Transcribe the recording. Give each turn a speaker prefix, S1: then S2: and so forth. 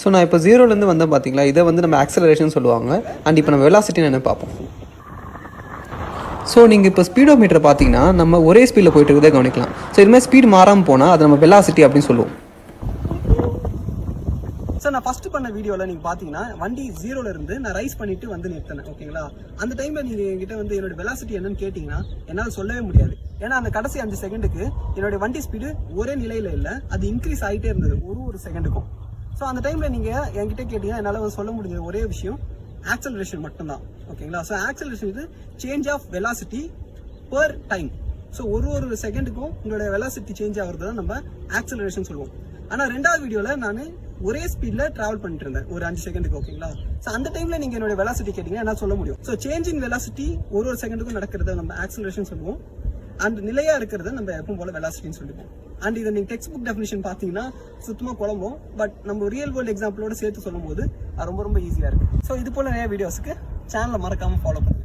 S1: So நான் இப்போ 0லேருந்து வந்தேன் பார்த்தீங்களா, இதை வந்து நம்ம ஆக்சலரேஷன் சொல்லுவாங்க. அண்ட் இப்போ நம்ம வெலாசிட்டின்னு என்ன பார்ப்போம். ஸோ நீங்கள் இப்போ ஸ்பீடோ மீட்டரை பார்த்தீங்கன்னா நம்ம ஒரே ஸ்பீடில் போயிட்டு இருக்கிறதே கவனிக்கலாம். ஸோ இதுமாதிரி ஸ்பீட் மாறாமல் போனால் அதை நம்ம வெலாசிட்டி அப்படின்னு சொல்லுவோம்.
S2: சார் நான் ஃபர்ஸ்ட் பண்ண வீடியோவில் நீங்கள் பார்த்தீங்கன்னா வண்டி 0லேருந்து நான் ரைஸ் பண்ணிட்டு வந்து நிறுத்தினேன். ஓகேங்களா, அந்த டைமில் நீங்கள் என்கிட்ட வந்து என்னோட வெலாசிட்டி என்னன்னு கேட்டிங்கன்னா என்னால் சொல்லவே முடியாது. ஏன்னா அந்த கடைசி 5 செகண்டுக்கு என்னோட வண்டி ஸ்பீடு ஒரே நிலையில் இல்லை, அது இன்க்ரீஸ் ஆகிட்டே இருந்தது ஒரு செகண்டுக்கும். ஸோ அந்த டைமில் நீங்கள் என்கிட்ட கேட்டிங்கன்னா என்னால் சொல்ல முடிஞ்ச ஒரே விஷயம் ஆக்சலரேஷன் மட்டும்தான். ஓகேங்களா, ஸோ ஆக்சலரேஷன் இது change of velocity per time. So ஒரு செகண்டுக்கும் உங்களோட வெலாசிட்டி சேஞ்ச் ஆகிறது தான் நம்ம ஆக்சலரேஷன் சொல்லுவோம். ஆனால் 2வது வீடியோவில் நான் ஒரே ஸ்பீடில் ட்ராவல் பண்ணிட்டு இருந்தேன் ஒரு 5 செகண்டுக்கு. ஓகேங்களா, ஸோ அந்த டைமில் நீங்கள் என்னோட வெலாசிட்டி கேட்டிங்கன்னா என்ன சொல்ல முடியும். ஸோ சேஞ்ச் இன் வெலாசிட்டி ஒரு செகண்டுக்கும் நடக்கிறத நம்ம ஆக்சலரேஷன் சொல்லுவோம். அண்ட் நிலையாக இருக்கிறத நம்ம எப்பவும் போல வெலாசிட்டின்னு சொல்லுவோம். அண்ட் இதை நீங்கள் டெக்ஸ்ட் புக் டெஃபினிஷன் பார்த்தீங்கன்னா சுத்தமாக குழம்பும். பட் நம்ம ரியல் வேர்ல்டு எக்ஸாம்பிளோட சேர்த்து சொல்லும் போது ரொம்ப ஈஸியாக இருக்குது. ஸோ இது போல் நிறைய வீடியோஸ்க்கு சேனலை மறக்காமல் ஃபாலோ பண்ணுங்கள்.